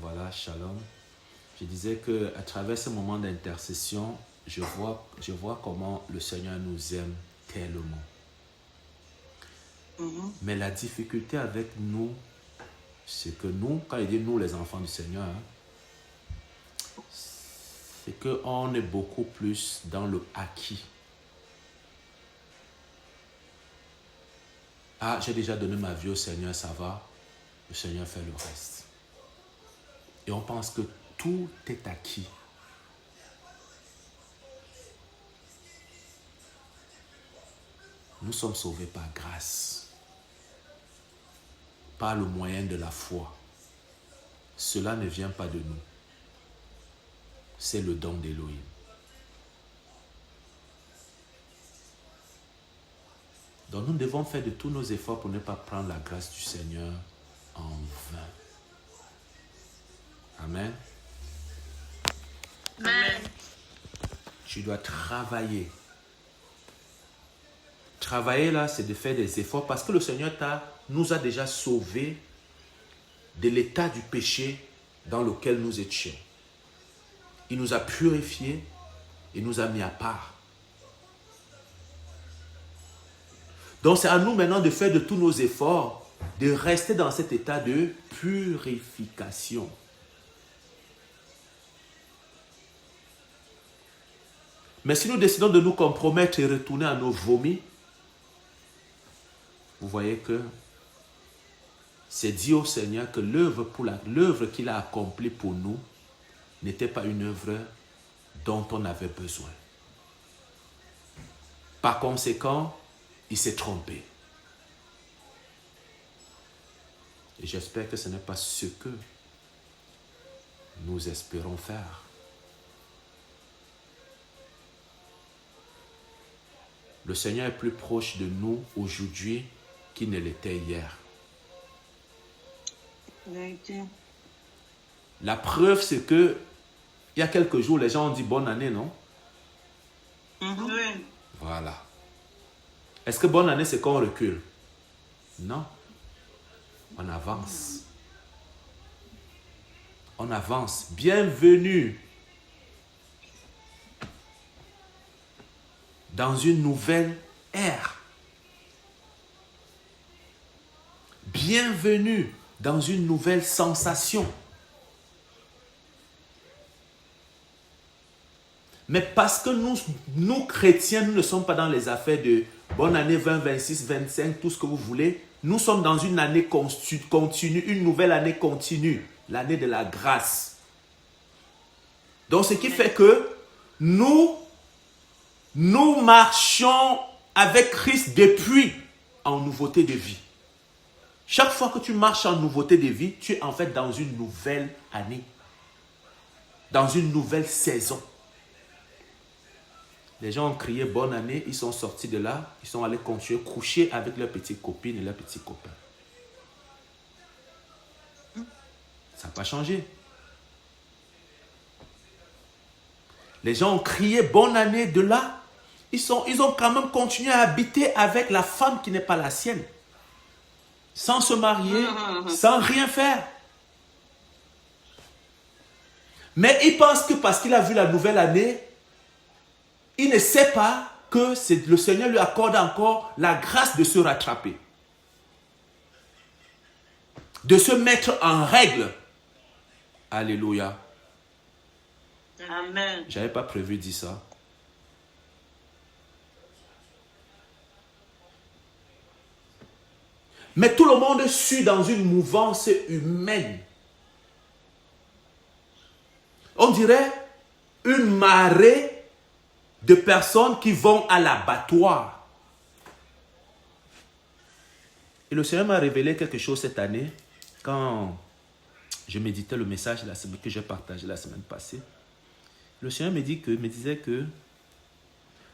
Voilà, shalom. Je disais qu'à travers ce moment d'intercession, je vois comment le Seigneur nous aime tellement. Mais la difficulté avec nous, c'est que nous, quand il dit nous les enfants du Seigneur, c'est qu'on est beaucoup plus dans le acquis. Ah, j'ai déjà donné ma vie au Seigneur, ça va. Le Seigneur fait le reste. Et on pense que tout est acquis. Nous sommes sauvés par grâce, par le moyen de la foi. Cela ne vient pas de nous. C'est le don d'Élohim. Donc nous devons faire de tous nos efforts pour ne pas prendre la grâce du Seigneur en vain. Amen. Amen. Tu dois travailler. Travailler là, c'est de faire des efforts parce que le Seigneur nous a déjà sauvés de l'état du péché dans lequel nous étions. Il nous a purifiés et nous a mis à part. Donc c'est à nous maintenant de faire de tous nos efforts, de rester dans cet état de purification. Mais si nous décidons de nous compromettre et retourner à nos vomis, vous voyez que c'est dit au Seigneur que l'œuvre qu'il a accomplie pour nous n'était pas une œuvre dont on avait besoin. Par conséquent, il s'est trompé. Et j'espère que ce n'est pas ce que nous espérons faire. Le Seigneur est plus proche de nous aujourd'hui qu'il ne l'était hier. La preuve, c'est que il y a quelques jours, les gens ont dit bonne année, non? Oui. Voilà. Est-ce que bonne année, c'est qu'on recule? Non. On avance. On avance. Bienvenue dans une nouvelle ère. Bienvenue dans une nouvelle sensation. Mais parce que nous chrétiens, nous ne sommes pas dans les affaires de bonne année 20, 26, 25, tout ce que vous voulez. Nous sommes dans une année continue, une nouvelle année continue, l'année de la grâce. Donc ce qui fait que nous marchons avec Christ depuis en nouveauté de vie. Chaque fois que tu marches en nouveauté de vie, tu es en fait dans une nouvelle année, dans une nouvelle saison. Les gens ont crié bonne année, ils sont sortis de là, ils sont allés continuer coucher avec leurs petites copines et leurs petits copains. Ça n'a pas changé. Les gens ont crié bonne année de là, ils ont quand même continué à habiter avec la femme qui n'est pas la sienne. Sans se marier, sans rien faire. Mais il pense que parce qu'il a vu la nouvelle année, il ne sait pas que le Seigneur lui accorde encore la grâce de se rattraper. De se mettre en règle. Alléluia. Amen. Je n'avais pas prévu de dire ça. Mais tout le monde suit dans une mouvance humaine. On dirait une marée de personnes qui vont à l'abattoir. Et le Seigneur m'a révélé quelque chose cette année quand je méditais le message que j'ai partagé la semaine passée. Le Seigneur me disait que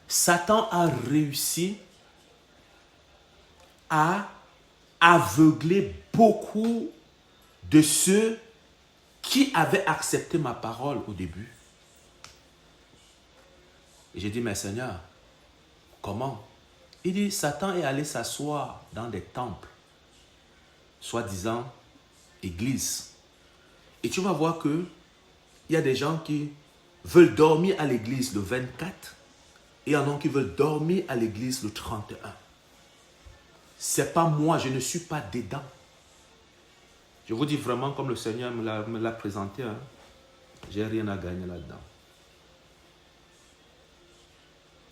Satan a réussi à aveugler beaucoup de ceux qui avaient accepté ma parole au début. Et j'ai dit, mais Seigneur, comment? Il dit, Satan est allé s'asseoir dans des temples, soi-disant églises. Et tu vas voir que il y a des gens qui veulent dormir à l'église le 24 et il y en a qui veulent dormir à l'église le 31. C'est pas moi, je ne suis pas dedans. Je vous dis vraiment comme le Seigneur me l'a présenté, hein. J'ai rien à gagner là-dedans.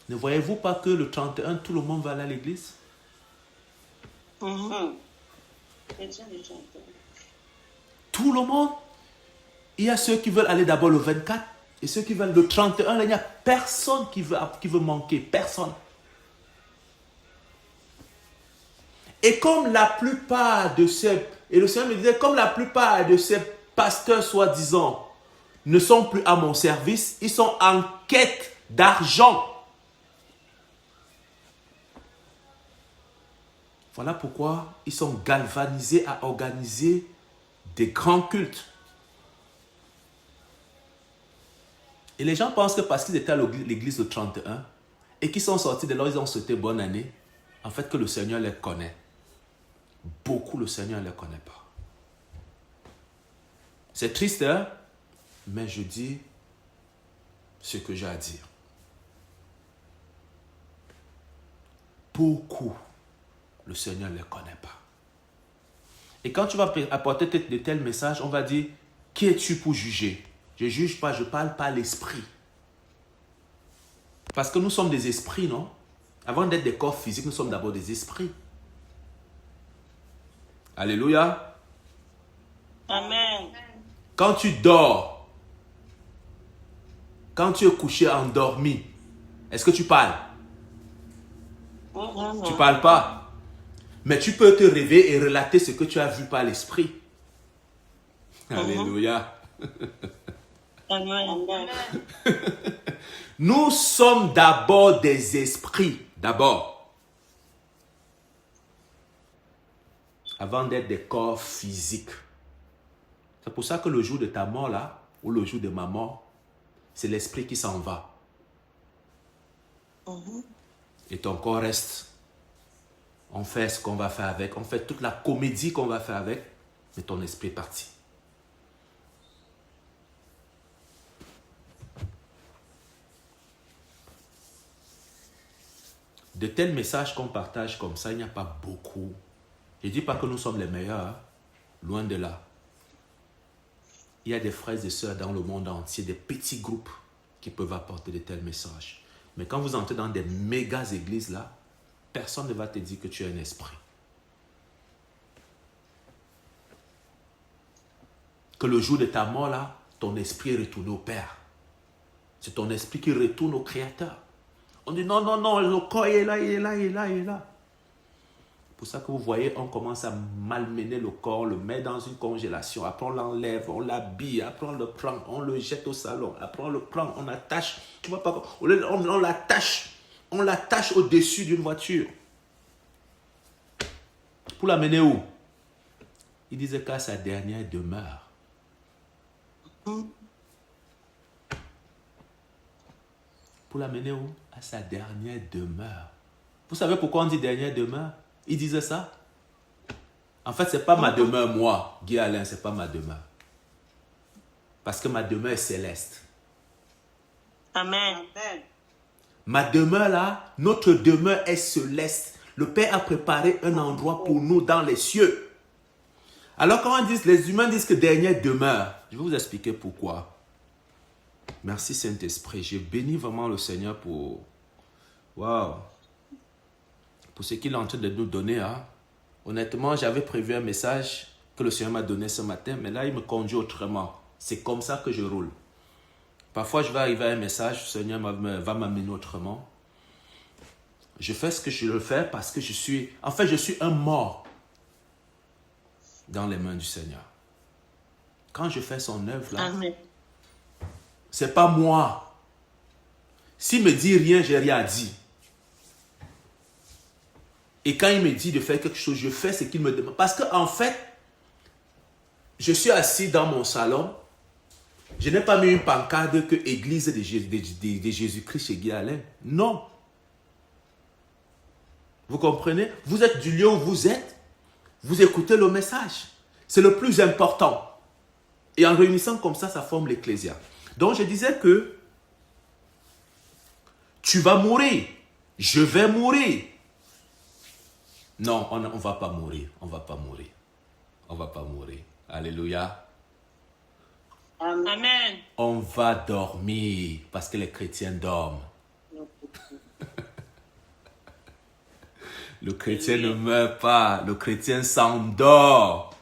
Ne voyez-vous pas que le 31, tout le monde va aller à l'église? Tout le monde. Il y a ceux qui veulent aller d'abord le 24 et ceux qui veulent le 31. Là, il n'y a personne qui veut manquer. Personne. Et comme la plupart de ces... Et le Seigneur me disait, comme la plupart de ces pasteurs soi-disant ne sont plus à mon service, ils sont en quête d'argent. Voilà pourquoi ils sont galvanisés à organiser des grands cultes. Et les gens pensent que parce qu'ils étaient à l'église le 31 et qu'ils sont sortis de là, ils ont souhaité bonne année, en fait que le Seigneur les connaît. Beaucoup le Seigneur ne les connaît pas. C'est triste, hein? Mais je dis ce que j'ai à dire. Beaucoup, le Seigneur ne les connaît pas. Et quand tu vas apporter de tels messages, on va dire, qui es-tu pour juger? Je ne juge pas, je ne parle pas à l'esprit. Parce que nous sommes des esprits, non? Avant d'être des corps physiques, nous sommes d'abord des esprits. Alléluia. Amen. Quand tu dors, quand tu es couché endormi, est-ce que tu parles? Tu ne parles pas. Mais tu peux te réveiller et relater ce que tu as vu par l'esprit. Alléluia. Amen. Nous sommes d'abord des esprits. D'abord. Avant d'être des corps physiques. C'est pour ça que le jour de ta mort là, ou le jour de ma mort, c'est l'esprit qui s'en va. Et ton corps reste. On fait ce qu'on va faire avec. On fait toute la comédie qu'on va faire avec. Mais ton esprit est parti. De tels messages qu'on partage comme ça, il n'y a pas beaucoup. Je ne dis pas que nous sommes les meilleurs. Hein? Loin de là. Il y a des frères et sœurs dans le monde entier, des petits groupes qui peuvent apporter de tels messages. Mais quand vous entrez dans des méga églises là, personne ne va te dire que tu es un esprit. Que le jour de ta mort là, ton esprit est retourné au Père. C'est ton esprit qui retourne au Créateur. On dit non, non, non, le corps est là, il est là, il est là, il est là. C'est pour ça que vous voyez, on commence à malmener le corps, on le met dans une congélation. Après, on l'enlève, on l'habille. Après, on le prend, on le jette au salon. Après, on le prend, on attache. Tu vois pas, on l'attache. On l'attache au-dessus d'une voiture. Pour l'amener où? Il disait qu'à sa dernière demeure. Pour l'amener où? À sa dernière demeure. Vous savez pourquoi on dit dernière demeure? Il disait ça. En fait, ce n'est pas ma demeure, moi, Guy Alain, ce n'est pas ma demeure. Parce que ma demeure est céleste. Amen. Ma demeure là, notre demeure est céleste. Le Père a préparé un endroit pour nous dans les cieux. Alors quand les humains disent que dernière demeure, je vais vous expliquer pourquoi. Merci Saint-Esprit. J'ai béni vraiment le Seigneur pour... Waouh! Pour ce qu'il est en train de nous donner. Hein. Honnêtement, j'avais prévu un message que le Seigneur m'a donné ce matin, mais là, il me conduit autrement. C'est comme ça que je roule. Parfois, je vais arriver à un message, le Seigneur va m'amener autrement. Je fais ce que je le fais parce que je suis... En fait, je suis un mort dans les mains du Seigneur. Quand je fais son œuvre, là, c'est pas moi. S'il me dit rien, j'ai rien dit. Et quand il me dit de faire quelque chose, je fais ce qu'il me demande. Parce qu'en fait, je suis assis dans mon salon. Je n'ai pas mis une pancarte que Église de Jésus-Christ chez Guy Alain. Non. Vous comprenez? Vous êtes du lieu où vous êtes. Vous écoutez le message. C'est le plus important. Et en réunissant comme ça forme l'ecclésia. Donc je disais que tu vas mourir, je vais mourir. Non, on ne va pas mourir, on ne va pas mourir. On ne va pas mourir. Alléluia. Amen. On va dormir parce que les chrétiens dorment. Le chrétien ne meurt pas, le chrétien s'endort.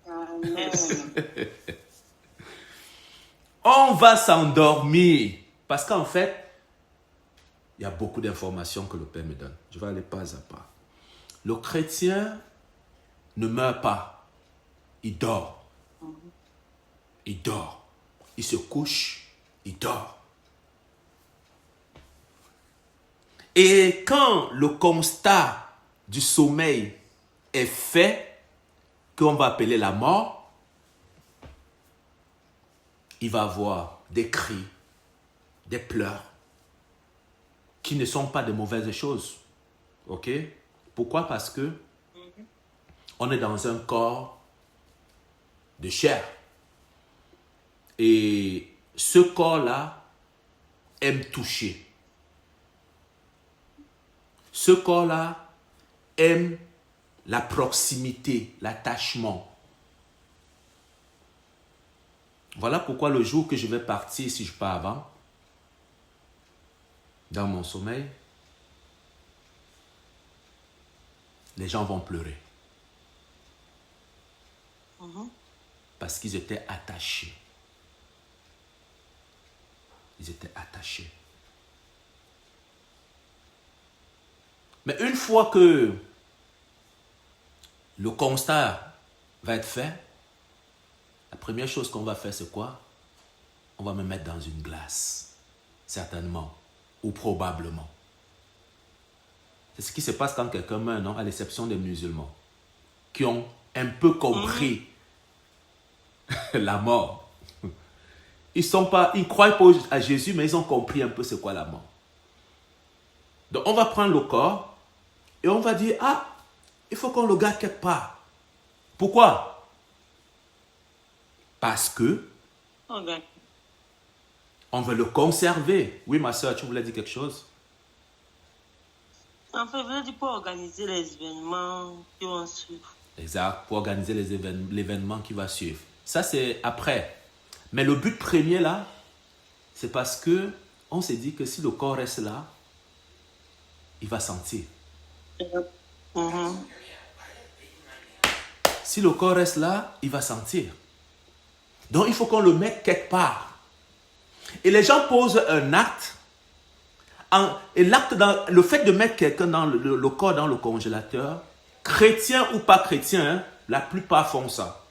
Amen. On va s'endormir parce qu'en fait, il y a beaucoup d'informations que le Père me donne. Je vais aller pas à pas. Le chrétien ne meurt pas, il dort. Il dort. Il se couche, il dort. Et quand le constat du sommeil est fait, qu'on va appeler la mort, il va avoir des cris, des pleurs, qui ne sont pas de mauvaises choses. Ok? Pourquoi? Parce que on est dans un corps de chair. Et ce corps-là aime toucher. Ce corps-là aime la proximité, l'attachement. Voilà pourquoi le jour que je vais partir, si je pars avant, dans mon sommeil, les gens vont pleurer. Parce qu'ils étaient attachés. Ils étaient attachés. Mais une fois que le constat va être fait, la première chose qu'on va faire, c'est quoi? On va me mettre dans une glace. Certainement. Ou probablement. C'est ce qui se passe quand quelqu'un meurt, non? À l'exception des musulmans. Qui ont un peu compris la mort. Ils croient pas à Jésus, mais ils ont compris un peu c'est quoi la mort. Donc on va prendre le corps et on va dire, ah, il faut qu'on le garde quelque part. Pourquoi? Parce que on veut le conserver. Oui, ma soeur, tu voulais dire quelque chose? En fait, je dis pour organiser les événements qui vont suivre. Exact, pour organiser l'événement qui va suivre. Ça, c'est après. Mais le but premier, là, c'est parce que on s'est dit que si le corps reste là, il va sentir. Si le corps reste là, il va sentir. Donc, il faut qu'on le mette quelque part. Et les gens posent un acte. Et l'acte, le fait de mettre quelqu'un dans le corps dans le congélateur, chrétien ou pas chrétien, hein, la plupart font ça.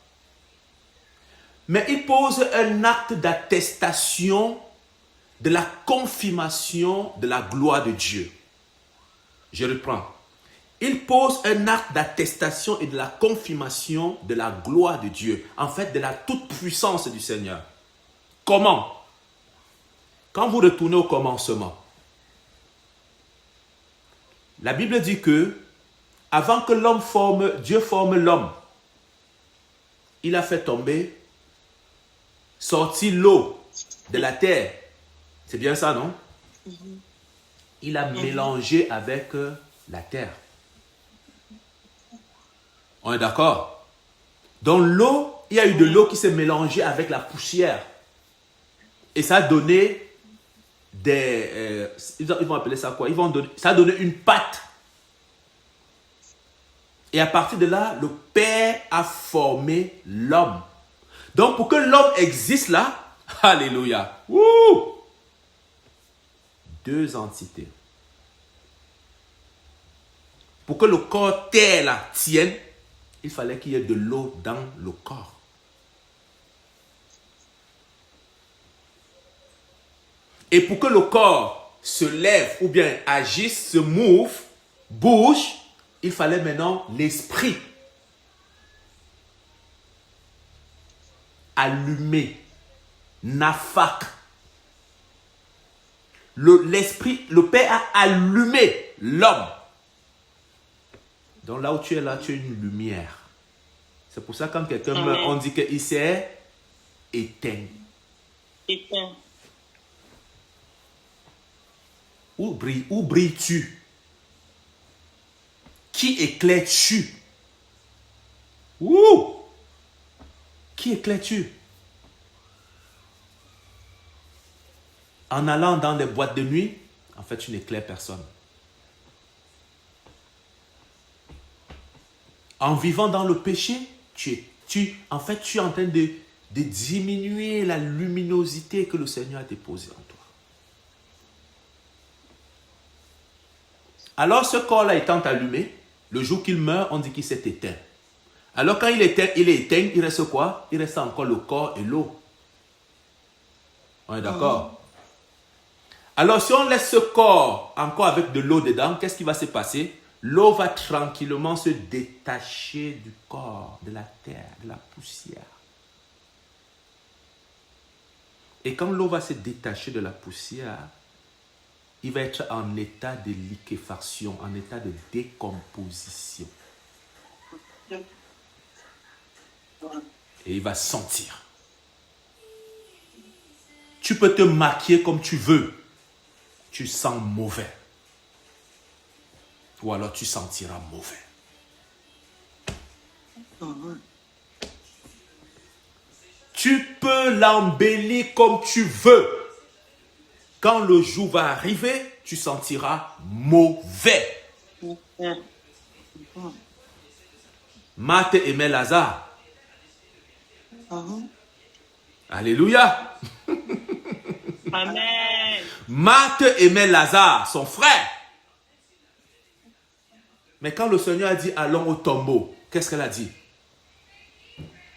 Mais ils posent un acte d'attestation de la confirmation de la gloire de Dieu. Je reprends. Ils posent un acte d'attestation et de la confirmation de la gloire de Dieu. En fait, de la toute-puissance du Seigneur. Comment? Quand vous retournez au commencement, la Bible dit que avant que Dieu forme l'homme, il a fait tomber, sortir l'eau de la terre. C'est bien ça, non? Il a mélangé avec la terre. On est d'accord? Dans l'eau, il y a eu de l'eau qui s'est mélangée avec la poussière. Et ça a donné des... ils vont appeler ça quoi? Ça a donné une pâte. Et à partir de là, le Père a formé l'homme. Donc pour que l'homme existe là, alléluia. Wouh! Deux entités. Pour que le corps terre là tienne, il fallait qu'il y ait de l'eau dans le corps. Et pour que le corps se lève ou bien agisse, se bouge, il fallait maintenant l'esprit allumé, nafak. L'esprit, le Père a allumé l'homme. Donc là où tu es là, tu es une lumière. C'est pour ça que quand quelqu'un meurt, on dit qu'il s'est éteint. Éteint. Où brilles-tu? Qui éclaires-tu? Ouh! Qui éclaires-tu? En allant dans des boîtes de nuit, en fait, tu n'éclaires personne. En vivant dans le péché, tu es en train de diminuer la luminosité que le Seigneur a déposée en toi. Alors, ce corps-là étant allumé, le jour qu'il meurt, on dit qu'il s'est éteint. Alors, quand il est éteint, il reste quoi? Il reste encore le corps et l'eau. On est d'accord? Alors, si on laisse ce corps encore avec de l'eau dedans, qu'est-ce qui va se passer? L'eau va tranquillement se détacher du corps, de la terre, de la poussière. Et quand l'eau va se détacher de la poussière, il va être en état de liquéfaction, en état de décomposition. Et il va sentir. Tu peux te maquiller comme tu veux. Tu sens mauvais. Ou alors tu sentiras mauvais. Tu peux l'embellir comme tu veux. Quand le jour va arriver, tu sentiras mauvais. Marthe aimait Lazare. Alléluia. Amen. Marthe aimait Lazare, son frère. Mais quand le Seigneur a dit allons au tombeau, qu'est-ce qu'elle a dit?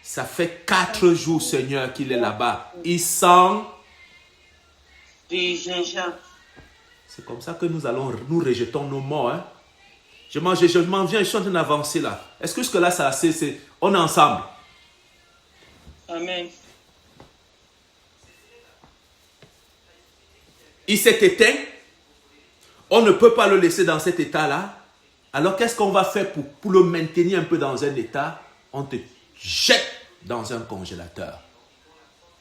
Ça fait 4 jours, Seigneur, qu'il est là-bas. Il sent. C'est comme ça que nous rejetons nos morts. Hein? Je m'en viens, je suis en train d'avancer là. Est-ce que jusque-là, ça c'est on est ensemble? Amen. Il s'est éteint. On ne peut pas le laisser dans cet état-là. Alors, qu'est-ce qu'on va faire pour le maintenir un peu dans un état? On te jette dans un congélateur.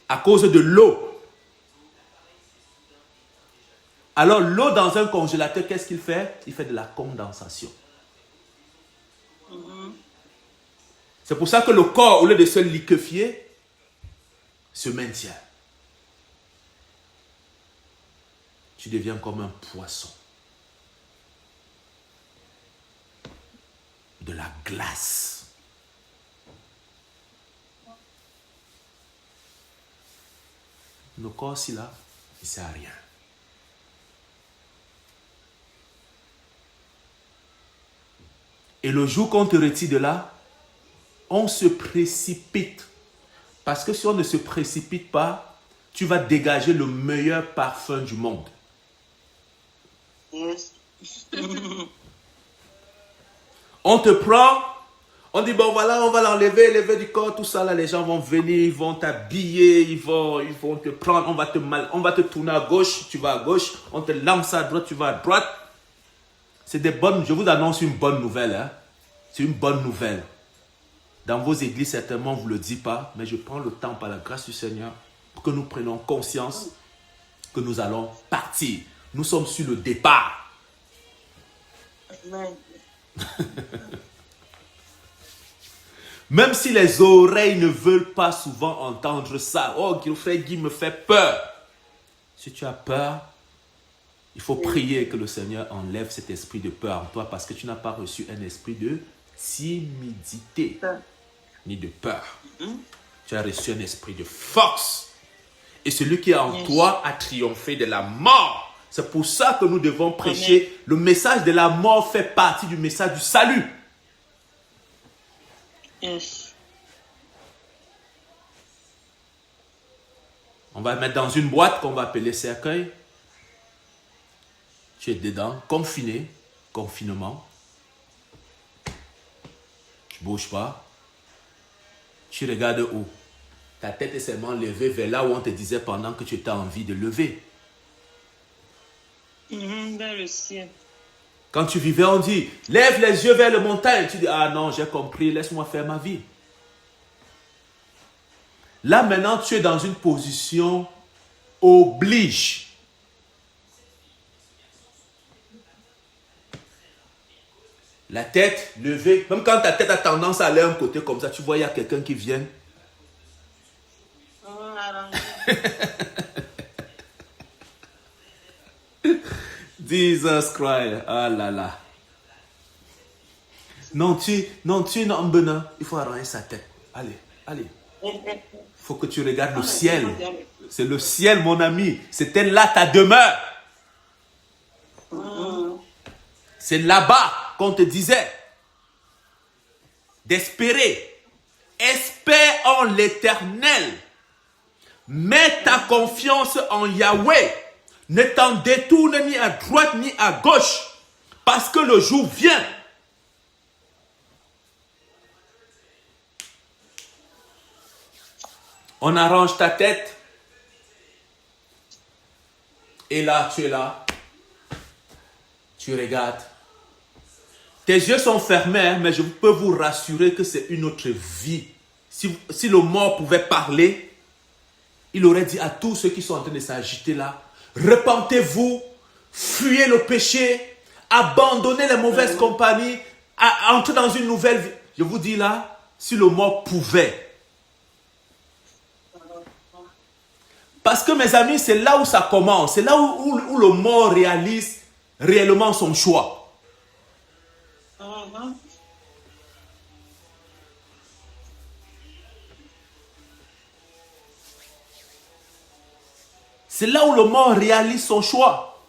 À cause de l'eau. Alors, l'eau dans un congélateur, qu'est-ce qu'il fait? Il fait de la condensation. C'est pour ça que le corps, au lieu de se liquéfier, se maintient. Tu deviens comme un poisson. De la glace. Le corps, si là, il ne sert à rien. Et le jour qu'on te retire de là, on se précipite. Parce que si on ne se précipite pas, tu vas dégager le meilleur parfum du monde. Yes. On te prend, on dit bon voilà, on va l'enlever, lever du corps, tout ça là, les gens vont venir, ils vont t'habiller, ils vont te prendre, on va te tourner à gauche, tu vas à gauche, on te lance à droite, tu vas à droite. C'est des bonnes, je vous annonce une bonne nouvelle. Hein? C'est une bonne nouvelle. Dans vos églises, certainement, on ne vous le dit pas, mais je prends le temps par la grâce du Seigneur pour que nous prenions conscience que nous allons partir. Nous sommes sur le départ. Amen. Même si les oreilles ne veulent pas souvent entendre ça. Oh, frère Guy me fait peur. Si tu as peur, il faut prier que le Seigneur enlève cet esprit de peur en toi parce que tu n'as pas reçu un esprit de timidité ni de peur. Tu as reçu un esprit de force. Et celui qui est en toi a triomphé de la mort. C'est pour ça que nous devons prêcher. Amen. Le message de la mort fait partie du message du salut. Yes. On va mettre dans une boîte qu'on va appeler cercueil. Tu es dedans, confiné, confinement. Tu ne bouges pas. Tu regardes où? Ta tête est seulement levée vers là où on te disait pendant que tu étais en vie de lever. Vers le ciel. Quand tu vivais, on dit, lève les yeux vers les montagnes. Tu dis, ah non, j'ai compris, laisse-moi faire ma vie. Là, maintenant, tu es dans une position oblige. La tête levée. Même quand ta tête a tendance à aller un côté comme ça, tu vois, il y a quelqu'un qui vient. Jesus Christ. Ah là là. Non, tu es un bonheur. Il faut arranger sa tête. Allez, allez. Il faut que tu regardes le ciel. C'est le ciel, mon ami. C'était là ta demeure. C'est là-bas qu'on te disait d'espérer. Espère en l'Éternel. Mets ta confiance en Yahweh. Ne t'en détourne ni à droite ni à gauche. Parce que le jour vient. On arrange ta tête. Et là, tu es là. Tu regardes. Tes yeux sont fermés, mais je peux vous rassurer que c'est une autre vie. Si le mort pouvait parler, il aurait dit à tous ceux qui sont en train de s'agiter là, repentez-vous, fuyez le péché, abandonnez les mauvaises compagnies, entrez dans une nouvelle vie. Je vous dis là, si le mort pouvait. Parce que mes amis, c'est là où ça commence. C'est là où le mort réalise réellement son choix. C'est là où le mort réalise son choix.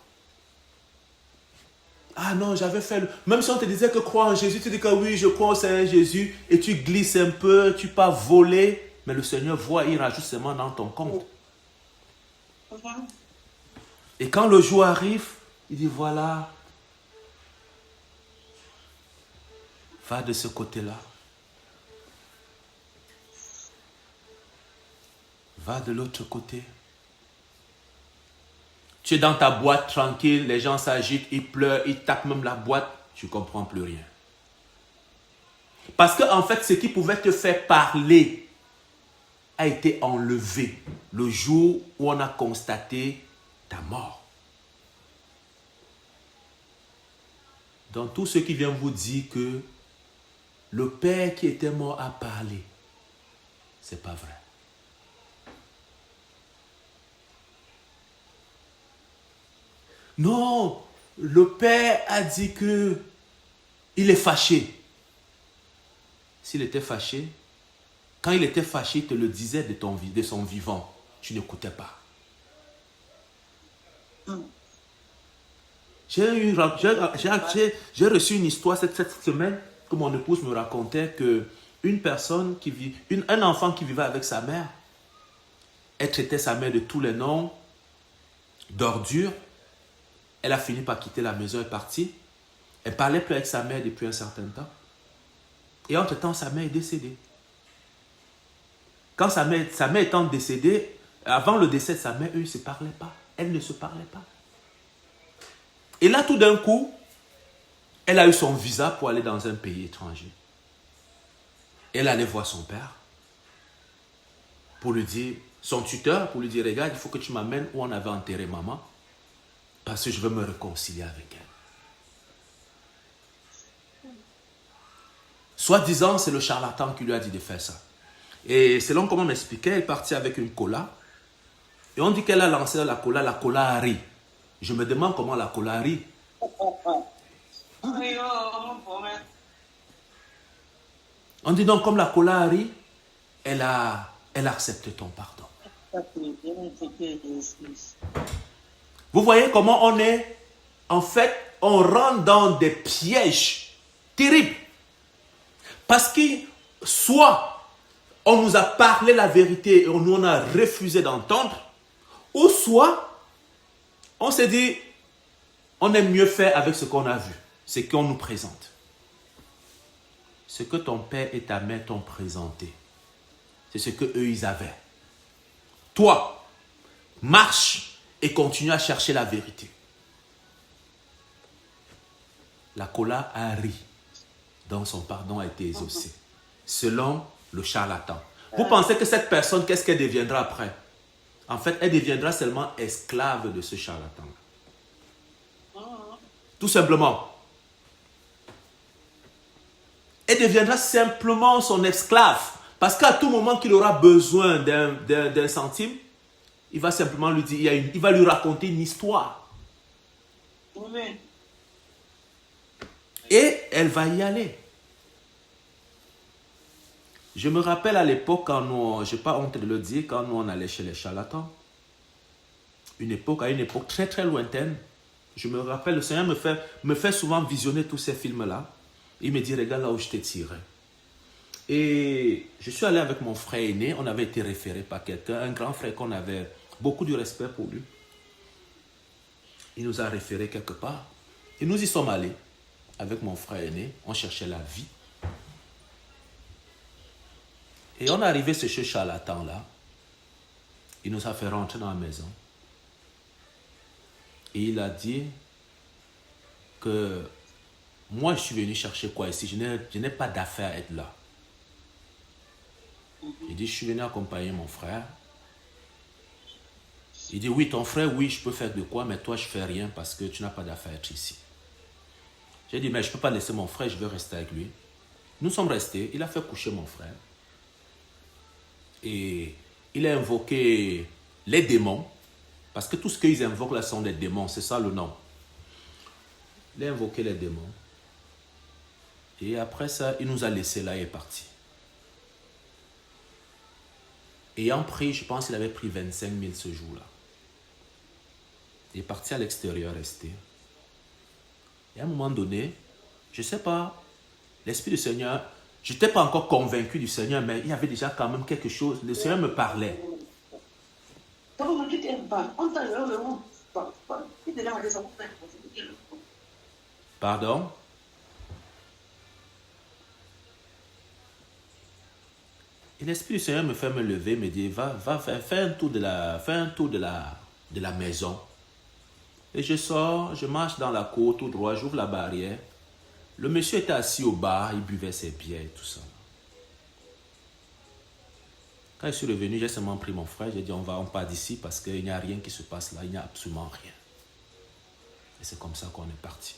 Ah non, j'avais fait... Même si on te disait que crois en Jésus, tu dis que oui, je crois au Seigneur Jésus, et tu glisses un peu, tu pars voler, mais le Seigneur voit, il rajoute seulement dans ton compte. Et quand le jour arrive, il dit voilà, va de ce côté-là. Va de l'autre côté. Tu es dans ta boîte tranquille, les gens s'agitent, ils pleurent, ils tapent même la boîte, tu ne comprends plus rien. Parce qu'en fait, ce qui pouvait te faire parler a été enlevé le jour où on a constaté ta mort. Donc, tous ceux qui viennent vous dire que le Père qui était mort a parlé, ce n'est pas vrai. Non, le Père a dit que il est fâché. S'il était fâché, quand il était fâché, il te le disait de son vivant. Tu n'écoutais pas. J'ai reçu une histoire cette semaine que mon épouse me racontait que un enfant qui vivait avec sa mère, elle traitait sa mère de tous les noms, d'ordure. Elle a fini par quitter la maison et partir. Elle ne parlait plus avec sa mère depuis un certain temps. Et entre-temps, sa mère est décédée. Quand sa mère étant décédée, avant le décès de sa mère, eux, ils ne se parlaient pas. Elle ne se parlait pas. Et là, tout d'un coup, elle a eu son visa pour aller dans un pays étranger. Elle allait voir son père pour lui dire, son tuteur, pour lui dire, regarde, il faut que tu m'amènes où on avait enterré maman parce que je veux me réconcilier avec elle. Soi-disant, c'est le charlatan qui lui a dit de faire ça. Et selon comment on m'expliquait, elle est partie avec une cola. Et on dit qu'elle a lancé la cola a ri. Je me demande comment la cola a ri. On dit donc, comme la cola a ri, elle a accepté ton pardon. Vous voyez comment on est? En fait, on rentre dans des pièges terribles. Parce que soit on nous a parlé la vérité et on a refusé d'entendre, ou soit on s'est dit, on aime mieux faire avec ce qu'on a vu, ce qu'on nous présente. Ce que ton père et ta mère t'ont présenté, c'est ce qu'eux ils avaient. Toi, marche et continue à chercher la vérité. La cola a ri, donc son pardon a été exaucé, selon le charlatan. Vous pensez que cette personne, qu'est-ce qu'elle deviendra après? En fait, elle deviendra seulement esclave de ce charlatan. Tout simplement. Elle deviendra simplement son esclave. Parce qu'à tout moment qu'il aura besoin d'un centime, il va simplement lui dire, il va lui raconter une histoire. Amen. Et elle va y aller. Je me rappelle à l'époque, quand nous, je n'ai pas honte de le dire, quand nous on allait chez les charlatans, à une époque très très lointaine, je me rappelle, le Seigneur me fait souvent visionner tous ces films-là. Il me dit, regarde là où je t'ai tiré. Et je suis allé avec mon frère aîné, on avait été référé par quelqu'un, un grand frère qu'on avait beaucoup de respect pour lui. Il nous a référé quelque part. Et nous y sommes allés avec mon frère aîné, on cherchait la vie. Et on est arrivé chez ce charlatan-là. Il nous a fait rentrer dans la maison. Et il a dit que moi, je suis venu chercher quoi ici? Je n'ai pas d'affaire à être là. Il dit, je suis venu accompagner mon frère. Il dit, oui, ton frère, oui, je peux faire de quoi, mais toi, je ne fais rien parce que tu n'as pas d'affaire à être ici. J'ai dit, mais je ne peux pas laisser mon frère, je veux rester avec lui. Nous sommes restés, il a fait coucher mon frère. Et il a invoqué les démons, parce que tout ce qu'ils invoquent là sont des démons, c'est ça le nom. Il a invoqué les démons. Et après ça, il nous a laissés là et est parti. Ayant pris, je pense qu'il avait pris 25 000 ce jour-là. Il est parti à l'extérieur, resté. Et à un moment donné, je ne sais pas, l'Esprit du Seigneur, je n'étais pas encore convaincu du Seigneur, mais il y avait déjà quand même quelque chose. Le Seigneur me parlait. Pardon? Et l'Esprit du Seigneur me fait me lever, me dit, fais un tour de la maison. Et je sors, je marche dans la cour tout droit, j'ouvre la barrière. Le monsieur était assis au bar, il buvait ses bières et tout ça. Quand je suis revenu, j'ai seulement pris mon frère, j'ai dit, on part d'ici parce qu'il n'y a rien qui se passe là, il n'y a absolument rien. Et c'est comme ça qu'on est parti.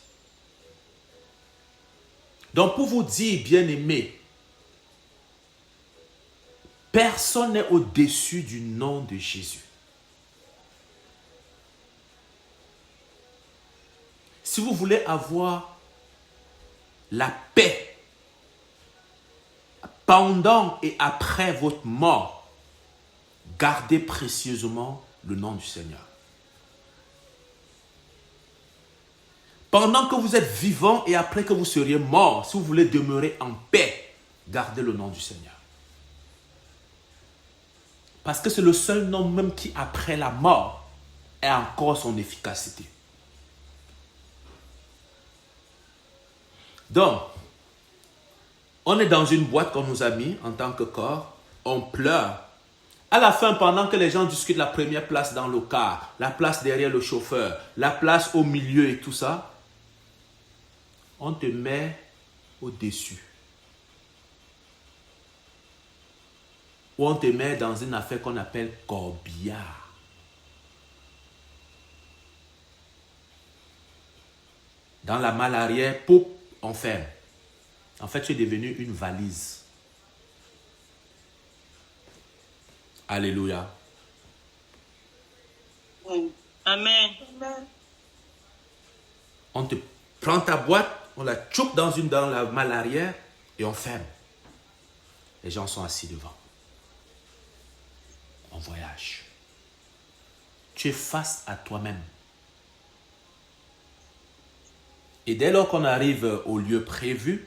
Donc pour vous dire, bien-aimés, personne n'est au-dessus du nom de Jésus. Si vous voulez avoir la paix pendant et après votre mort, gardez précieusement le nom du Seigneur. Pendant que vous êtes vivant et après que vous seriez mort, si vous voulez demeurer en paix, gardez le nom du Seigneur. Parce que c'est le seul nom même qui, après la mort, a encore son efficacité. Donc, on est dans une boîte qu'on nous a mis en tant que corps, on pleure. À la fin, pendant que les gens discutent la première place dans le car, la place derrière le chauffeur, la place au milieu et tout ça, on te met au-dessus. Ou on te met dans une affaire qu'on appelle corbillard. Dans la malle arrière, poup, on ferme. En fait, tu es devenu une valise. Alléluia. Oui. Amen. On te prend ta boîte, on la choupe dans la malle arrière et on ferme. Les gens sont assis devant. On voyage. Tu es face à toi-même. Et dès lors qu'on arrive au lieu prévu,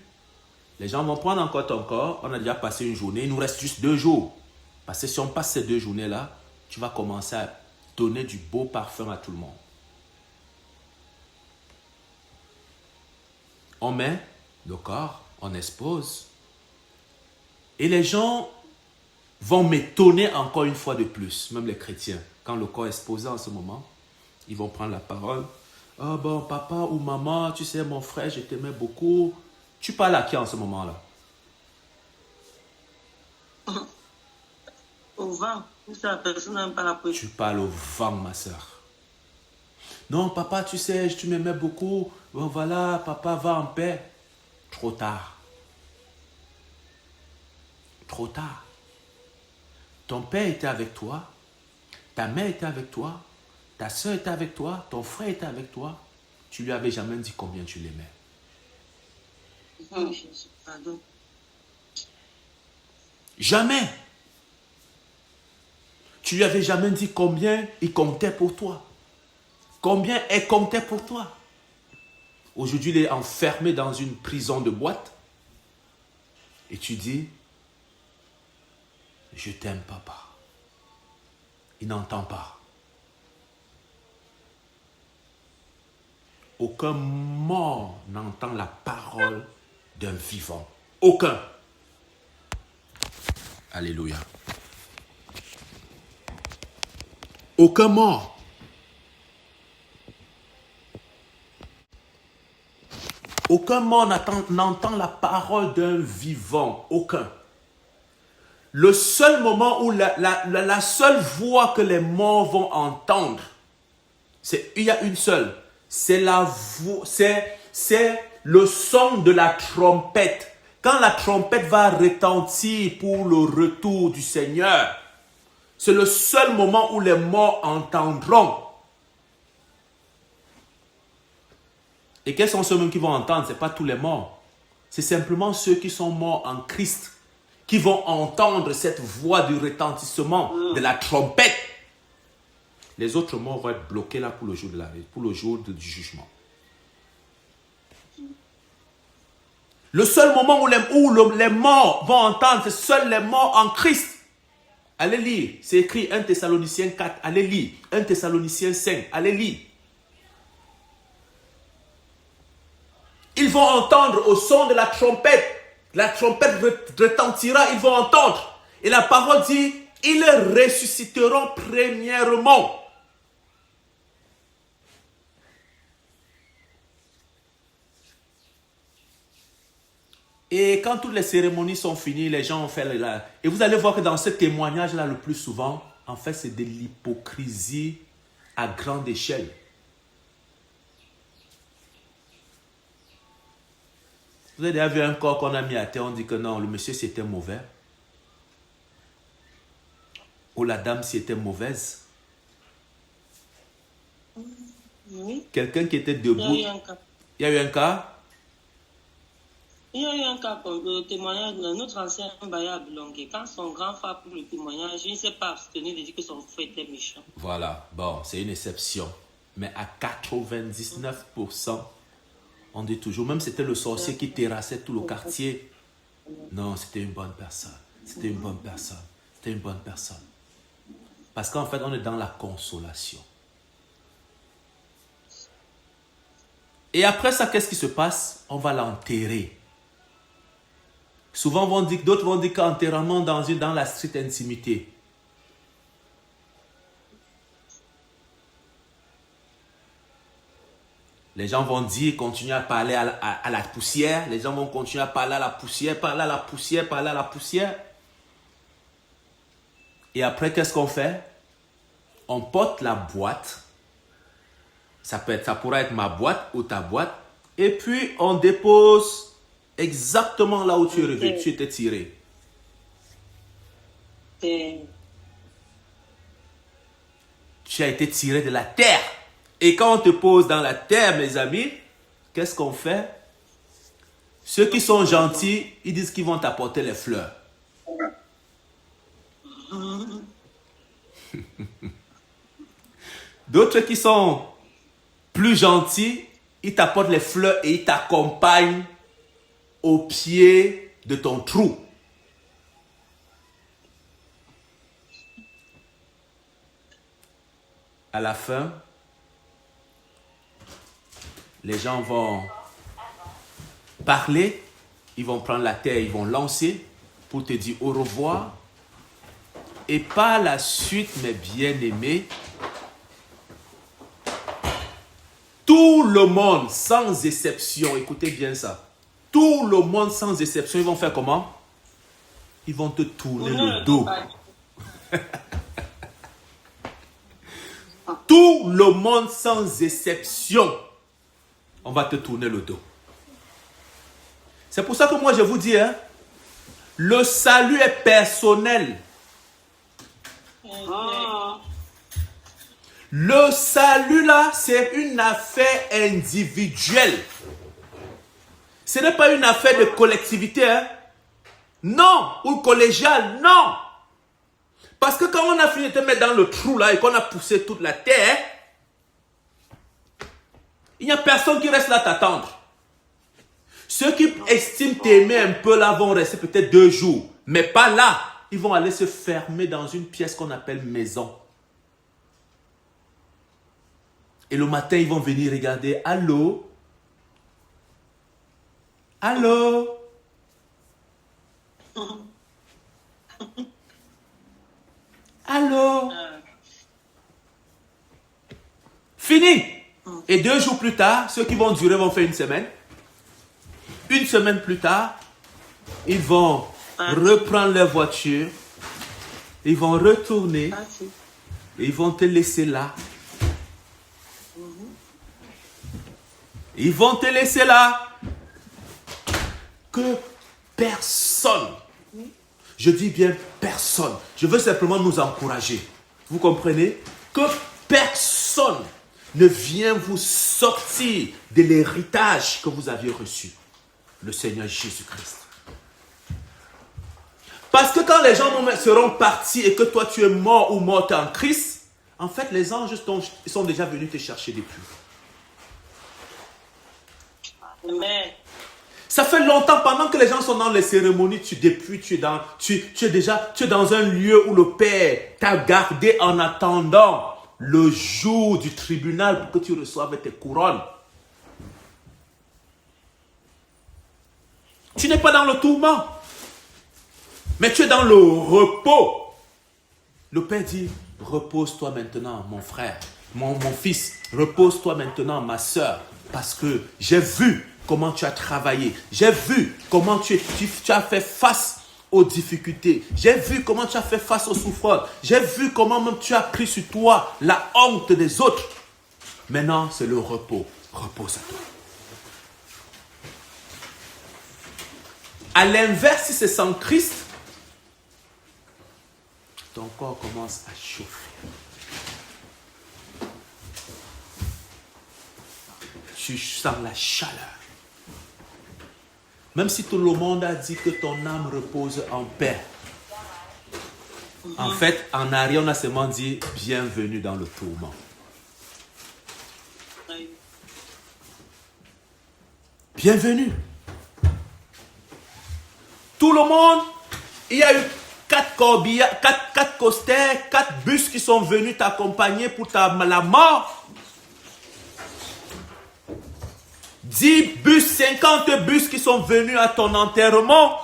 les gens vont prendre encore ton corps. On a déjà passé une journée. Il nous reste juste 2 jours. Parce que si on passe ces 2 journées-là, tu vas commencer à donner du beau parfum à tout le monde. On met le corps, on expose. Et les gens vont m'étonner encore une fois de plus, même les chrétiens. Quand le corps est exposé en ce moment, ils vont prendre la parole. Ah bon, papa ou maman, tu sais, mon frère, je t'aimais beaucoup. Tu parles à qui en ce moment-là? Au vent. La personne n'aime pas la poésie. Tu parles au vent, ma soeur. Non, papa, tu sais, tu m'aimais beaucoup. Bon, voilà, papa, va en paix. Trop tard. Trop tard. Ton père était avec toi. Ta mère était avec toi. Ta soeur était avec toi. Ton frère était avec toi. Tu lui avais jamais dit combien tu l'aimais. Oui, Jésus, pardon. Jamais. Tu lui avais jamais dit combien il comptait pour toi. Combien elle comptait pour toi. Aujourd'hui, il est enfermé dans une prison de boîte. Et tu dis, je t'aime, papa. Il n'entend pas. Aucun mort n'entend la parole d'un vivant. Aucun. Alléluia. Aucun mort. Aucun mort n'entend la parole d'un vivant. Aucun. Le seul moment où la seule voix que les morts vont entendre, il y a une seule. C'est le son de la trompette. Quand la trompette va retentir pour le retour du Seigneur, c'est le seul moment où les morts entendront. Et quels sont ceux-mêmes qui vont entendre? Ce n'est pas tous les morts. C'est simplement ceux qui sont morts en Christ qui vont entendre cette voix du retentissement de la trompette. Les autres morts vont être bloqués là pour le jour du jugement. Le seul moment où les morts vont entendre, c'est seuls les morts en Christ. Allez lire, c'est écrit 1 Thessaloniciens 4, allez lire, 1 Thessaloniciens 5, allez lire. Ils vont entendre au son de la trompette retentira, ils vont entendre. Et la parole dit, ils ressusciteront premièrement. Et quand toutes les cérémonies sont finies, les gens ont fait là. Et vous allez voir que dans ce témoignage-là, le plus souvent, en fait, c'est de l'hypocrisie à grande échelle. Vous avez déjà vu un corps qu'on a mis à terre, on dit que non, le monsieur c'était mauvais. Ou la dame c'était mauvaise. Oui. Quelqu'un qui était debout. Il y a eu un cas. Il y a eu un cas. Il y a eu un cas pour le témoignage de notre ancien Baya Blongué. Quand son grand frère pour le témoignage, il ne s'est pas abstenu de dire que son frère était méchant. Voilà, bon, c'est une exception. Mais à 99%, on dit toujours, même c'était le sorcier qui terrassait tout le quartier. Non, c'était une bonne personne. C'était une bonne personne. C'était une bonne personne. Parce qu'en fait, on est dans la consolation. Et après ça, qu'est-ce qui se passe? On va l'enterrer. Souvent, d'autres vont dire qu'enterrement dans la stricte intimité. Les gens vont dire, continuer à parler à la poussière. Les gens vont continuer à parler à la poussière, parler à la poussière, parler à la poussière. Et après, qu'est-ce qu'on fait? On porte la boîte. Ça pourra être ma boîte ou ta boîte. Et puis, on dépose exactement là où tu étais tiré. Tu as été tiré de la terre. Et quand on te pose dans la terre, mes amis, qu'est-ce qu'on fait? Ceux qui sont gentils, ils disent qu'ils vont t'apporter les fleurs. D'autres qui sont plus gentils, ils t'apportent les fleurs et ils t'accompagnent au pied de ton trou. À la fin, les gens vont parler, ils vont prendre la terre, ils vont lancer pour te dire au revoir. Et par la suite, mes bien-aimés, tout le monde, sans exception, écoutez bien ça, tout le monde, sans exception, ils vont faire comment? Ils vont te tourner le dos. Tout le monde sans exception, on va te tourner le dos. C'est pour ça que moi je vous dis, hein, le salut est personnel. Le salut là, c'est une affaire individuelle. Ce n'est pas une affaire de collectivité, hein. Non, ou collégiale, non. Parce que quand on a fini de te mettre dans le trou là et qu'on a poussé toute la terre, il n'y a personne qui reste là t'attendre. Ceux qui estiment t'aimer un peu là vont rester peut-être 2 jours, mais pas là. Ils vont aller se fermer dans une pièce qu'on appelle maison. Et le matin, ils vont venir regarder. Allô? Allô? Allô? Fini. Et 2 jours plus tard, ceux qui vont durer vont faire 1 semaine. 1 semaine plus tard, ils vont reprendre leur voiture. Ils vont retourner. Et ils vont te laisser là. Ils vont te laisser là. Que personne, je dis bien personne, je veux simplement nous encourager. Vous comprenez? Que personne ne vient vous sortir de l'héritage que vous aviez reçu. Le Seigneur Jésus-Christ. Parce que quand les gens seront partis et que toi tu es mort ou morte en Christ, en fait les anges sont déjà venus te chercher depuis. Amen. Ça fait longtemps, pendant que les gens sont dans les cérémonies, tu es dans un lieu où le Père t'a gardé en attendant le jour du tribunal pour que tu reçoives tes couronnes. Tu n'es pas dans le tourment, mais tu es dans le repos. Le Père dit, repose-toi maintenant, mon frère, mon fils, repose-toi maintenant, ma soeur, parce que j'ai vu comment tu as travaillé. J'ai vu comment tu as fait face aux difficultés. J'ai vu comment tu as fait face aux souffrances. J'ai vu comment même tu as pris sur toi la honte des autres. Maintenant, c'est le repos. Repose à toi. À l'inverse, si c'est sans Christ, ton corps commence à chauffer. Tu sens la chaleur. Même si tout le monde a dit que ton âme repose en paix. En fait, en arrière, on a seulement dit bienvenue dans le tourment. Bienvenue. Tout le monde, il y a eu 4 corbillards, 4 costers, 4 bus qui sont venus t'accompagner pour la mort. 10 bus, 50 bus qui sont venus à ton enterrement.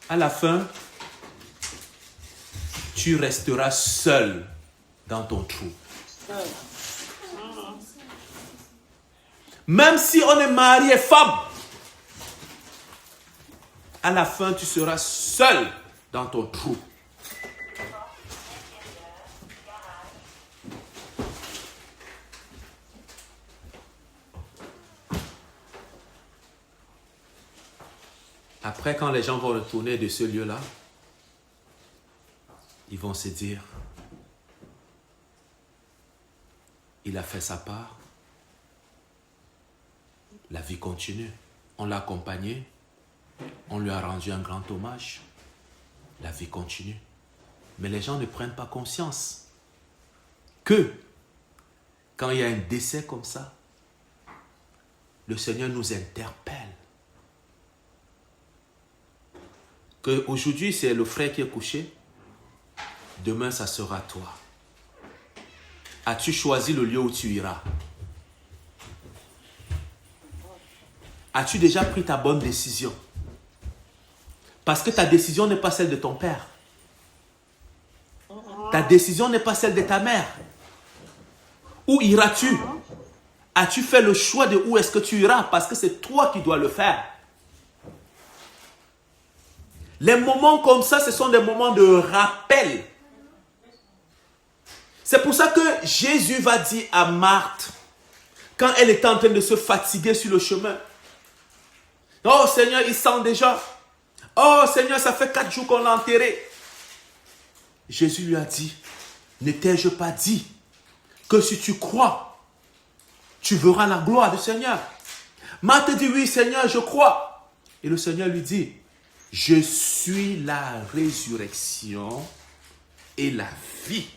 À la fin, tu resteras seul dans ton trou. Même si on est mari et femme, à la fin, tu seras seul dans ton trou. Après, quand les gens vont retourner de ce lieu-là, ils vont se dire, il a fait sa part, la vie continue. On l'a accompagné, on lui a rendu un grand hommage, la vie continue. Mais les gens ne prennent pas conscience que quand il y a un décès comme ça, le Seigneur nous interpelle. Qu'aujourd'hui, c'est le frère qui est couché. Demain, ça sera toi. As-tu choisi le lieu où tu iras? As-tu déjà pris ta bonne décision? Parce que ta décision n'est pas celle de ton père. Ta décision n'est pas celle de ta mère. Où iras-tu? As-tu fait le choix de où est-ce que tu iras? Parce que c'est toi qui dois le faire. Les moments comme ça, ce sont des moments de rappel. C'est pour ça que Jésus va dire à Marthe, quand elle était en train de se fatiguer sur le chemin, « Oh Seigneur, il sent déjà. Oh Seigneur, ça fait 4 jours qu'on l'a enterré. » Jésus lui a dit, « Ne t'ai-je pas dit que si tu crois, tu verras la gloire du Seigneur. » Marthe dit, « Oui Seigneur, je crois. » Et le Seigneur lui dit, « Je suis la résurrection et la vie. »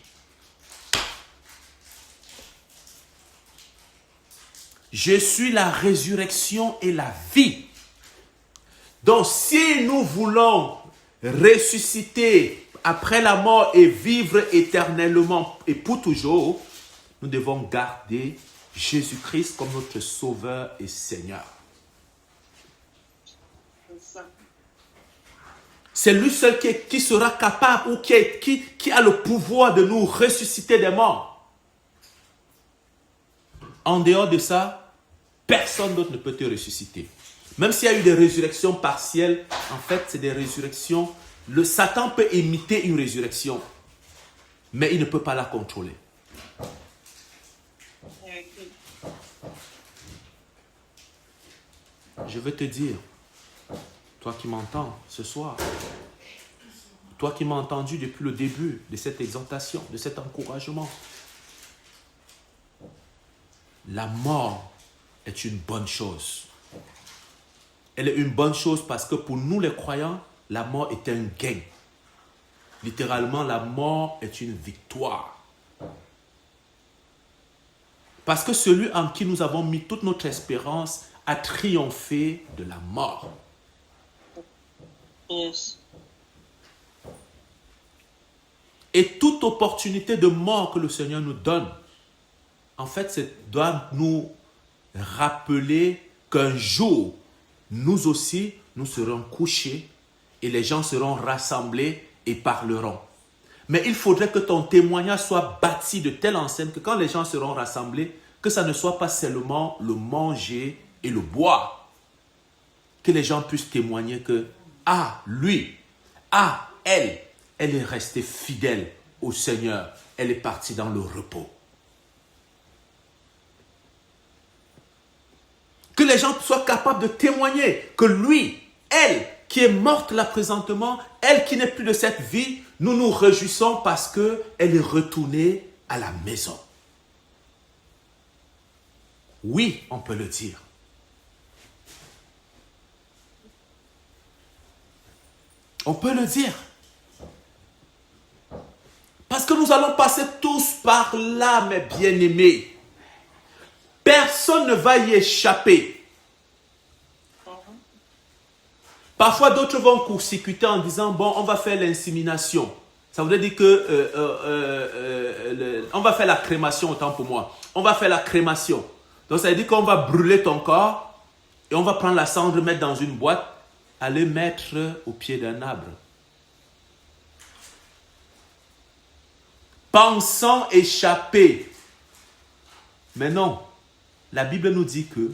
Je suis la résurrection et la vie. Donc, si nous voulons ressusciter après la mort et vivre éternellement et pour toujours, nous devons garder Jésus-Christ comme notre Sauveur et Seigneur. C'est lui seul qui sera capable ou qui a le pouvoir de nous ressusciter des morts. En dehors de ça, personne d'autre ne peut te ressusciter. Même s'il y a eu des résurrections partielles, en fait, c'est des résurrections. Le Satan peut imiter une résurrection, mais il ne peut pas la contrôler. Je veux te dire, toi qui m'entends ce soir, toi qui m'as entendu depuis le début de cette exhortation, de cet encouragement, la mort est une bonne chose. Elle est une bonne chose parce que pour nous les croyants, la mort est un gain. Littéralement, la mort est une victoire. Parce que celui en qui nous avons mis toute notre espérance a triomphé de la mort. Yes. Et toute opportunité de mort que le Seigneur nous donne, en fait, doit nous rappeler qu'un jour, nous aussi, nous serons couchés et les gens seront rassemblés et parleront. Mais il faudrait que ton témoignage soit bâti de telle enseigne que quand les gens seront rassemblés, que ça ne soit pas seulement le manger et le boire. Que les gens puissent témoigner que, ah, lui, ah, elle est restée fidèle au Seigneur. Elle est partie dans le repos. Que les gens soient capables de témoigner que lui, elle, qui est morte là présentement, elle qui n'est plus de cette vie, nous nous réjouissons parce qu'elle est retournée à la maison. Oui, on peut le dire. On peut le dire. Parce que nous allons passer tous par là, mes bien-aimés. Personne ne va y échapper. Parfois, d'autres vont court-circuiter en disant, bon, on va faire l'insémination. Ça voudrait dire que on va faire la crémation, autant pour moi. On va faire la crémation. Donc, ça veut dire qu'on va brûler ton corps et on va prendre la cendre, mettre dans une boîte, aller mettre au pied d'un arbre. Pensant échapper. Mais non. La Bible nous dit que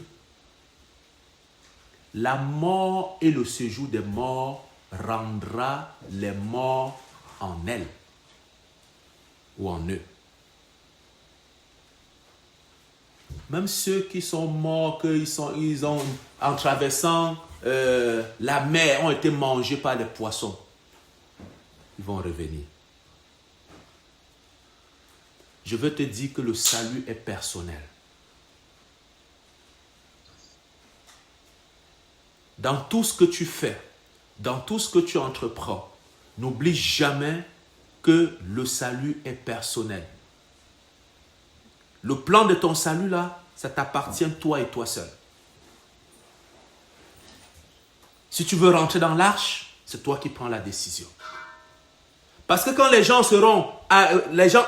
la mort et le séjour des morts rendra les morts en elle ou en eux. Même ceux qui sont morts, en traversant la mer, ont été mangés par les poissons, ils vont revenir. Je veux te dire que le salut est personnel. Dans tout ce que tu fais, dans tout ce que tu entreprends, n'oublie jamais que le salut est personnel. Le plan de ton salut là, ça t'appartient toi et toi seul. Si tu veux rentrer dans l'arche, c'est toi qui prends la décision. Parce que quand les gens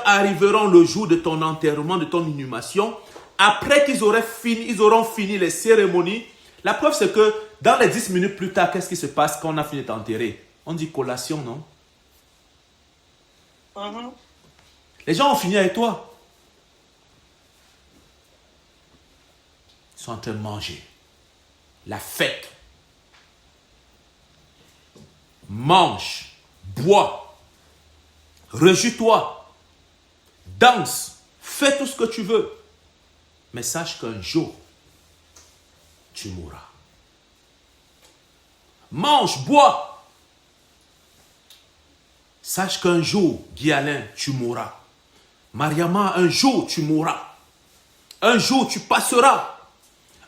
arriveront le jour de ton enterrement, de ton inhumation, après qu'ils auront fini les cérémonies, la preuve c'est que dans les 10 minutes plus tard, qu'est-ce qui se passe quand on a fini de t'enterrer? On dit collation, non? Les gens ont fini avec toi. Ils sont en train de manger. La fête. mange, bois, réjouis-toi, danse, fais tout ce que tu veux. Mais sache qu'un jour, tu mourras. Mange, bois. Sache qu'un jour, Guy-Alain, tu mourras. Mariama, un jour, tu mourras. Un jour, tu passeras.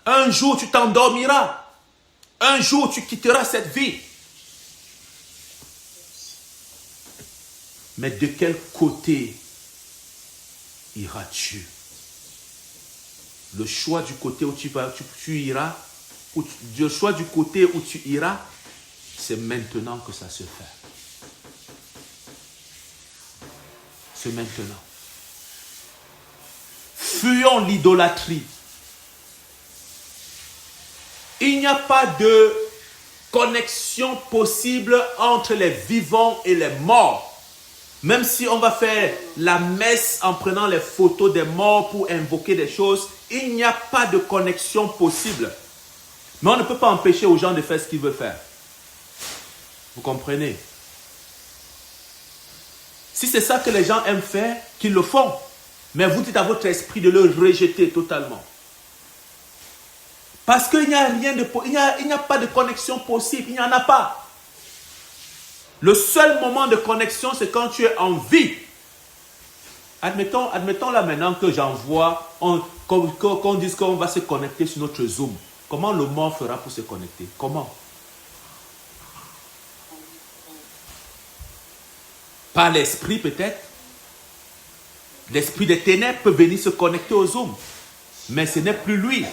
Un jour, tu t'endormiras. Un jour, tu quitteras cette vie. Mais de quel côté iras-tu? Le choix du côté où tu iras, le choix du côté où tu iras, c'est maintenant que ça se fait. C'est maintenant. Fuyons l'idolâtrie. Il n'y a pas de connexion possible entre les vivants et les morts. Même si on va faire la messe en prenant les photos des morts pour invoquer des choses, il n'y a pas de connexion possible. Mais on ne peut pas empêcher aux gens de faire ce qu'ils veulent faire. Vous comprenez? Si c'est ça que les gens aiment faire, qu'ils le font. Mais vous dites à votre esprit de le rejeter totalement. Parce qu'il n'y a rien de, il n'y a pas de connexion possible. Il n'y en a pas. Le seul moment de connexion, c'est quand tu es en vie. Admettons là maintenant que j'envoie, qu'on dise qu'on va se connecter sur notre Zoom. Comment le mort fera pour se connecter? Comment? Par l'esprit peut-être. L'esprit des ténèbres peut venir se connecter au Zoom. Mais ce n'est plus lui.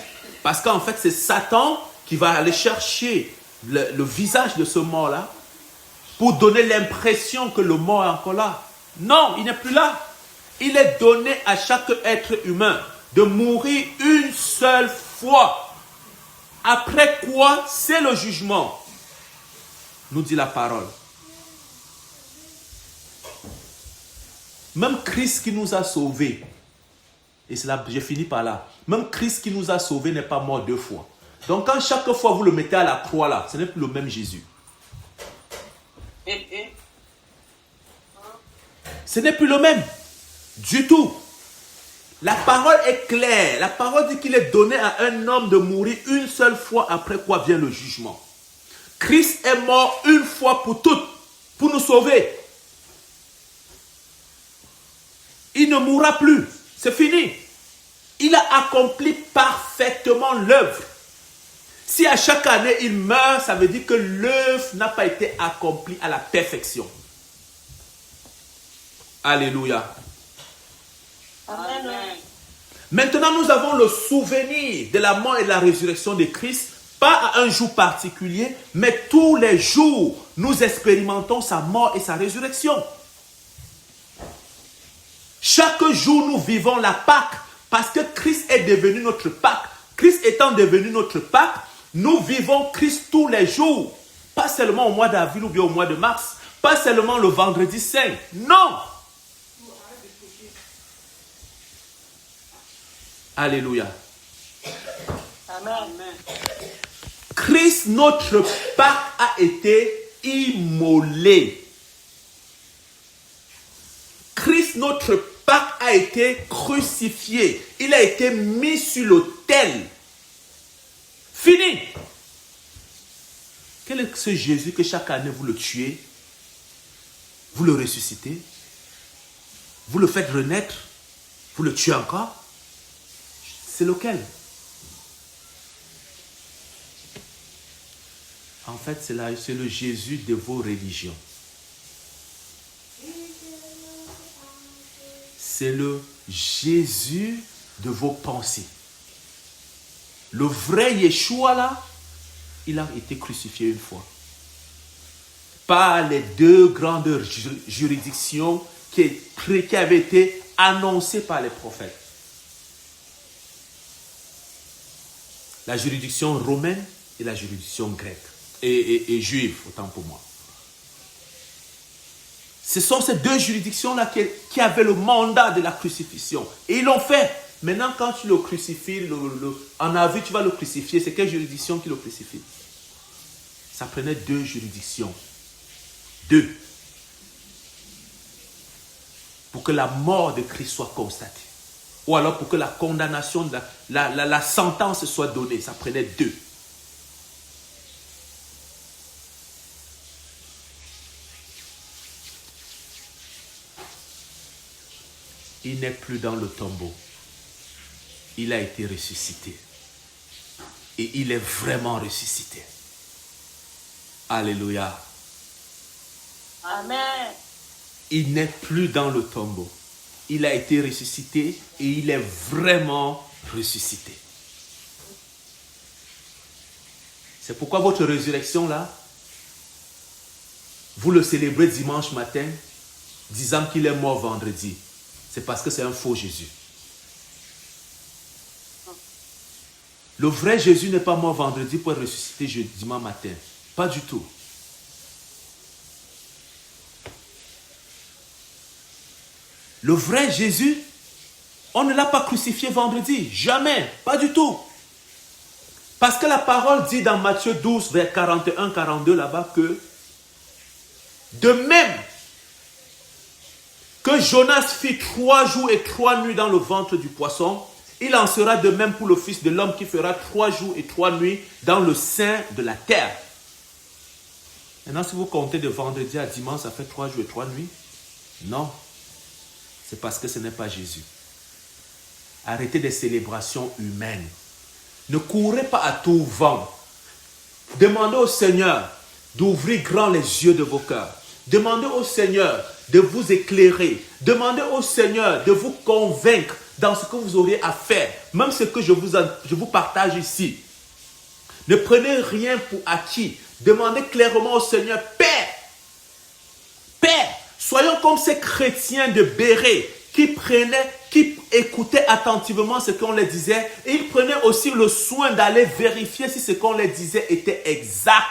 Parce qu'en fait, c'est Satan qui va aller chercher le visage de ce mort-là pour donner l'impression que le mort est encore là. Non, il n'est plus là. Il est donné à chaque être humain de mourir une seule fois. Après quoi, c'est le jugement, nous dit la parole. Même Christ qui nous a sauvés, et c'est là, je finis par là, même Christ qui nous a sauvés n'est pas mort deux fois. Donc quand chaque fois vous le mettez à la croix là, ce n'est plus le même Jésus. Ce n'est plus le même. Du tout. La parole est claire. La parole dit qu'il est donné à un homme de mourir une seule fois, après quoi vient le jugement. Christ est mort une fois pour toutes, pour nous sauver. Il ne mourra plus. C'est fini. Il a accompli parfaitement l'œuvre. Si à chaque année il meurt, ça veut dire que l'œuvre n'a pas été accomplie à la perfection. Alléluia. Amen. Maintenant, nous avons le souvenir de la mort et de la résurrection de Christ, pas à un jour particulier, mais tous les jours, nous expérimentons sa mort et sa résurrection. Chaque jour, nous vivons la Pâque, parce que Christ est devenu notre Pâque. Christ étant devenu notre Pâque, nous vivons Christ tous les jours. Pas seulement au mois d'avril ou bien au mois de mars, pas seulement le vendredi saint. Non! Alléluia. Amen. Christ, notre Pâque, a été immolé. Christ, notre Pâque, a été crucifié. Il a été mis sur l'autel. Fini. Quel est ce Jésus que chaque année vous le tuez? Vous le ressuscitez? Vous le faites renaître? Vous le tuez encore? C'est lequel? En fait, c'est le Jésus de vos religions. C'est le Jésus de vos pensées. Le vrai Yeshua là, il a été crucifié une fois. Par les deux grandes juridictions qui avaient été annoncées par les prophètes. La juridiction romaine et la juridiction grecque. Et juive, autant pour moi. Ce sont ces deux juridictions-là qui avaient le mandat de la crucifixion. Et ils l'ont fait. Maintenant, quand tu le crucifies, en avril, tu vas le crucifier. C'est quelle juridiction qui le crucifie? Ça prenait deux juridictions. 2. Pour que la mort de Christ soit constatée. Ou alors pour que la condamnation, la sentence soit donnée. Ça prenait 2. Il n'est plus dans le tombeau. Il a été ressuscité. Et il est vraiment ressuscité. Alléluia. Amen. Il n'est plus dans le tombeau. Il a été ressuscité et il est vraiment ressuscité. C'est pourquoi votre résurrection là, vous le célébrez dimanche matin, disant qu'il est mort vendredi. C'est parce que c'est un faux Jésus. Le vrai Jésus n'est pas mort vendredi pour être ressuscité dimanche matin. Pas du tout. Le vrai Jésus, on ne l'a pas crucifié vendredi. Jamais. Pas du tout. Parce que la parole dit dans Matthieu 12, vers 41-42 là-bas que de même que Jonas fit 3 jours et 3 nuits dans le ventre du poisson, il en sera de même pour le Fils de l'homme qui fera 3 jours et 3 nuits dans le sein de la terre. Maintenant, si vous comptez de vendredi à dimanche, ça fait 3 jours et 3 nuits? Non. C'est parce que ce n'est pas Jésus. Arrêtez des célébrations humaines. Ne courez pas à tout vent. Demandez au Seigneur d'ouvrir grand les yeux de vos cœurs. Demandez au Seigneur de vous éclairer. Demandez au Seigneur de vous convaincre dans ce que vous aurez à faire. Même ce que je vous partage ici. Ne prenez rien pour acquis. Demandez clairement au Seigneur, Père, soyons comme ces chrétiens de Béret qui écoutaient attentivement ce qu'on leur disait. Et ils prenaient aussi le soin d'aller vérifier si ce qu'on leur disait était exact.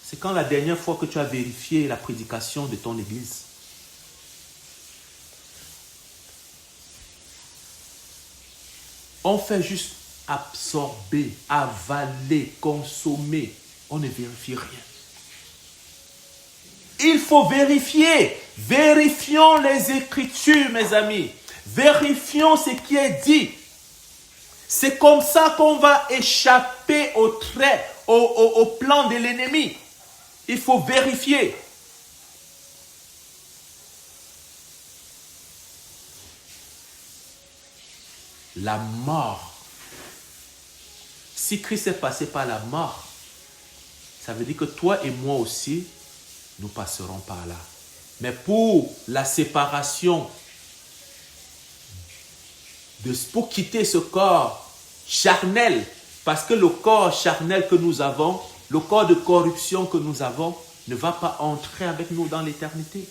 C'est quand la dernière fois que tu as vérifié la prédication de ton église? On fait juste absorber, avaler, consommer. On ne vérifie rien. Il faut vérifier. Vérifions les Écritures, mes amis. Vérifions ce qui est dit. C'est comme ça qu'on va échapper au trait, au plan de l'ennemi. Il faut vérifier. La mort. Si Christ est passé par la mort, ça veut dire que toi et moi aussi, nous passerons par là. Mais pour la séparation, pour quitter ce corps charnel, parce que le corps charnel que nous avons, le corps de corruption que nous avons, ne va pas entrer avec nous dans l'éternité.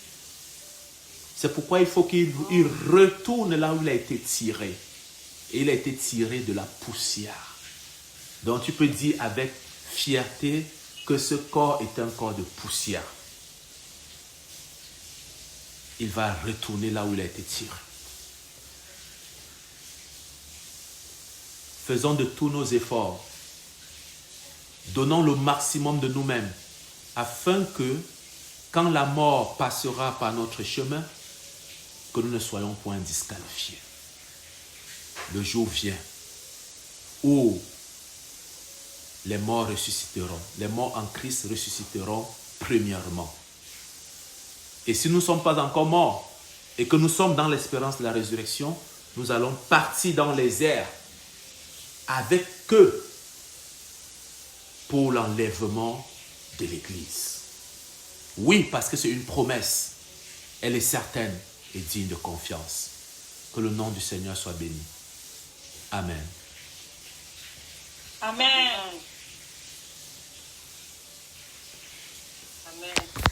C'est pourquoi il faut qu'il retourne là où il a été tiré. Et il a été tiré de la poussière. Donc tu peux dire avec fierté que ce corps est un corps de poussière. Il va retourner là où il a été tiré. Faisons de tous nos efforts. Donnons le maximum de nous-mêmes afin que quand la mort passera par notre chemin, que nous ne soyons point disqualifiés. Le jour vient où les morts ressusciteront. Les morts en Christ ressusciteront premièrement. Et si nous ne sommes pas encore morts et que nous sommes dans l'espérance de la résurrection, nous allons partir dans les airs avec eux pour l'enlèvement de l'Église. Oui, parce que c'est une promesse. Elle est certaine et digne de confiance. Que le nom du Seigneur soit béni. Amen. Amen. Amen.